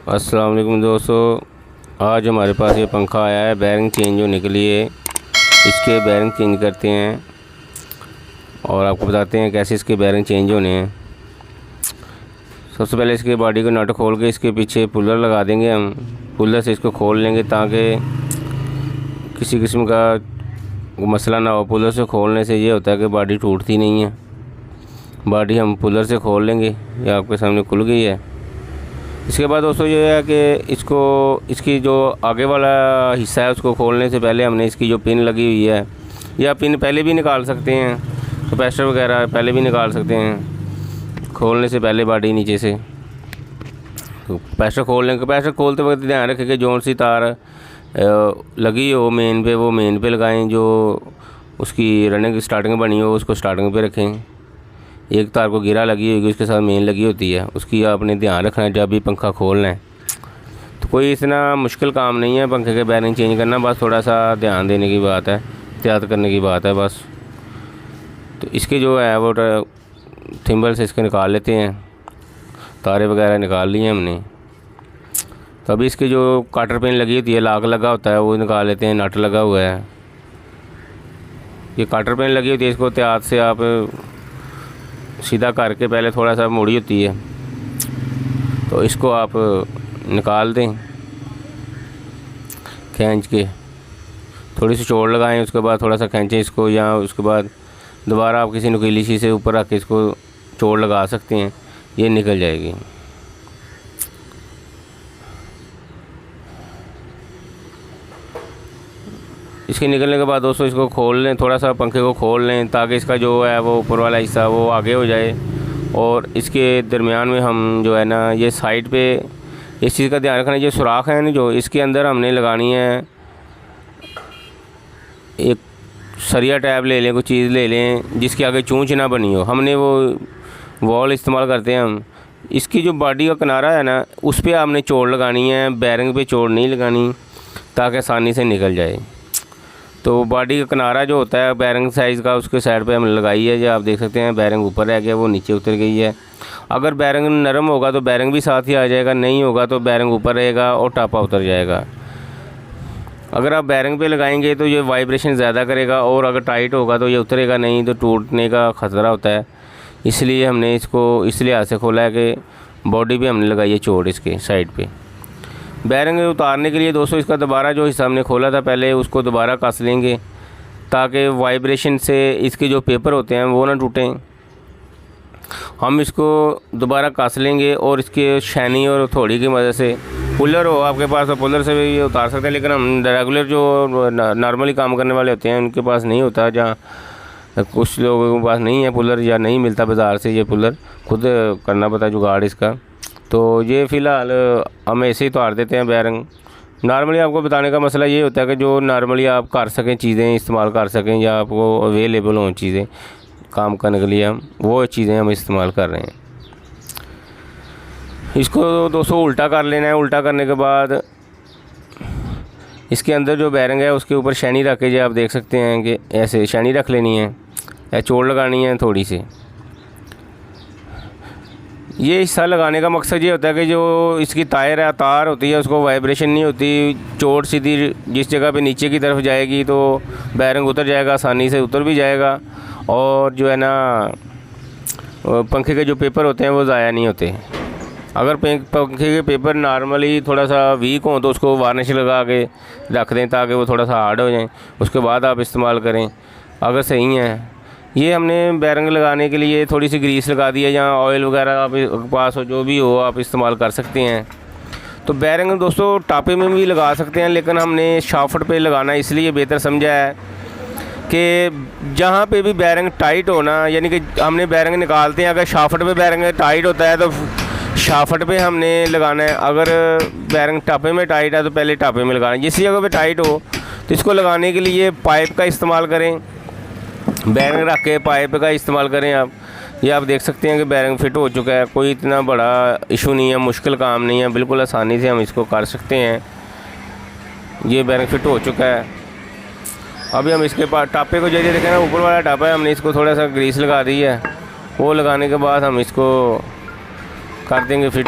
अस्सलाम वालेकुम दोस्तों, आज हमारे पास ये पंखा आया है बैरिंग चेंज होने के लिए। इसके बैरिंग चेंज करते हैं और आपको बताते हैं कैसे इसके बैरिंग चेंज होने हैं। सबसे पहले इसके बॉडी को नट खोल के इसके पीछे पुलर लगा देंगे। हम पुलर से इसको खोल लेंगे ताकि किसी किस्म का मसला ना हो। पुलर से खोलने से ये होता है कि बॉडी टूटती नहीं है। बॉडी हम पुलर से खोल लेंगे, ये आपके सामने खुल गई है। इसके बाद दोस्तों ये है कि इसकी जो आगे वाला हिस्सा है उसको खोलने से पहले हमने इसकी जो पिन लगी हुई है, या पिन पहले भी निकाल सकते हैं, कैपेसिटर वगैरह पहले भी निकाल सकते हैं खोलने से पहले बॉडी नीचे से। तो कैपेसिटर खोल लेंगे। कैपेसिटर खोलते वक्त ध्यान रखें कि जो सी तार लगी हो मेन पे वो मेन पे लगाएं, जो उसकी रनिंग स्टार्टिंग बनी हो उसको स्टार्टिंग पे रखें। एक तार को गिरा लगी होगी उसके साथ मेन लगी होती है, उसकी आपने ध्यान रखना है जब भी पंखा खोलना है। तो कोई इतना मुश्किल काम नहीं है पंखे के बैरिंग चेंज करना, बस थोड़ा सा ध्यान देने की बात है, एहतियात करने की बात है बस। तो इसके जो है वो थिम्बल से इसके निकाल लेते हैं, तारे वगैरह निकाल लिए हमने। तो अभी इसके जो काटर पिन लगी होती है, लाक लगा होता है, वो निकाल लेते हैं। नट लगा हुआ है, ये काटर पिन लगी होती है, इसको एहतियात से आप सीधा करके पहले थोड़ा सा मुड़ी होती है तो इसको आप निकाल दें खींच के। थोड़ी सी चोट लगाएं, उसके बाद थोड़ा सा खींचें इसको, या उसके बाद दोबारा आप किसी नुकीली चीज़ से ऊपर रख के इसको चोट लगा सकते हैं, ये निकल जाएगी। इसके निकलने के बाद दोस्तों इसको खोल लें, थोड़ा सा पंखे को खोल लें ताकि इसका जो है वो ऊपर वाला हिस्सा वो आगे हो जाए। और इसके दरमियान में हम जो है ना ये साइड पे इस चीज़ का ध्यान रखना, ये सुराख है ना जो इसके अंदर हमने लगानी है। एक सरिया टैब ले लें, कोई चीज़ ले लें जिसके आगे चूंच ना बनी हो। हमने वो वॉल इस्तेमाल करते हैं हम। इसकी जो बॉडी का किनारा है ना उस पर आपने चोट लगानी है, बैरिंग पे चोट नहीं लगानी ताकि आसानी से निकल जाए। तो बॉडी का किनारा जो होता है बैरिंग साइज़ का उसके साइड पे हम लगाई है, जो आप देख सकते हैं बैरिंग ऊपर रह गया वो नीचे उतर गई है। अगर बैरिंग नरम होगा तो बैरिंग भी साथ ही आ जाएगा, नहीं होगा तो बैरिंग ऊपर रहेगा और टापा उतर जाएगा। अगर आप बैरिंग पे लगाएंगे तो ये वाइब्रेशन ज़्यादा करेगा, और अगर टाइट होगा तो ये उतरेगा नहीं, तो टूटने का ख़तरा होता है। इसलिए हमने इसको इस लिहाज से खोला है कि बॉडी पे हमने लगाई है चोट इसके साइड पे। बैरिंग उतारने के लिए दोस्तों इसका दोबारा जो हिस्सा हमने खोला था पहले उसको दोबारा कस लेंगे ताकि वाइब्रेशन से इसके जो पेपर होते हैं वो ना टूटें। हम इसको दोबारा कस लेंगे और इसके शैनी और हथौड़ी की मदद से, पुलर हो आपके पास तो पुलर से भी ये उतार सकते हैं, लेकिन हम रेगुलर जो नॉर्मली काम करने वाले होते हैं उनके पास नहीं होता, जहाँ कुछ लोगों के पास नहीं है पुलर या नहीं मिलता बाज़ार से, ये पुलर खुद करना पड़ता है जुगाड़ इसका। तो ये फ़िलहाल हम ऐसे ही उतार देते हैं बैरिंग। नॉर्मली आपको बताने का मसला ये होता है कि जो नॉर्मली आप कर सकें चीज़ें इस्तेमाल कर सकें या आपको अवेलेबल हों चीज़ें काम करने के लिए, हम वो चीज़ें हम इस्तेमाल कर रहे हैं। इसको दोस्तों उल्टा कर लेना है। उल्टा करने के बाद इसके अंदर जो बैरिंग है उसके ऊपर शैनी रख के, जो आप देख सकते हैं कि ऐसे शैनी रख लेनी है या चोट लगानी है थोड़ी सी। ये हिस्सा लगाने का मकसद ये होता है कि जो इसकी तार होती है उसको वाइब्रेशन नहीं होती, चोट सीधी जिस जगह पे नीचे की तरफ जाएगी तो बैरिंग उतर जाएगा, आसानी से उतर भी जाएगा, और जो है ना पंखे के जो पेपर होते हैं वो ज़ाया नहीं होते। अगर पंखे के पेपर नॉर्मली थोड़ा सा वीक हों तो उसको वार्निश लगा के रख दें ताकि वो थोड़ा सा हार्ड हो जाएं, उसके बाद आप इस्तेमाल करें अगर सही है। ये हमने बैरिंग लगाने के लिए थोड़ी सी ग्रीस लगा दी है, जहाँ ऑयल वगैरह आपके पास हो जो भी हो आप इस्तेमाल कर सकते हैं। तो बैरिंग दोस्तों टापे में भी लगा सकते हैं, लेकिन हमने शाफ्ट पे लगाना इसलिए बेहतर समझा है कि जहाँ पे भी बैरिंग टाइट होना, यानी कि हमने बैरिंग निकालते हैं, अगर शाफ्ट पे बैरिंग टाइट होता है तो शाफ्ट पे हमने लगाना है। अगर बैरिंग टापे में टाइट है तो पहले टापे में लगाना है। जिस जगह पे टाइट हो तो इसको लगाने के लिए पाइप का इस्तेमाल करें, बैरिंग रख के पाइप का इस्तेमाल करें आप। ये आप देख सकते हैं कि बैरिंग फिट हो चुका है, कोई इतना बड़ा इशू नहीं है, मुश्किल काम नहीं है, बिल्कुल आसानी से हम इसको कर सकते हैं। ये बैरिंग फिट हो चुका है। अभी हम इसके पास टापे को जरिए देखें ना, ऊपर वाला टापा है, हमने इसको थोड़ा सा ग्रीस लगा दी है। वो लगाने के बाद हम इसको कर देंगे फिट।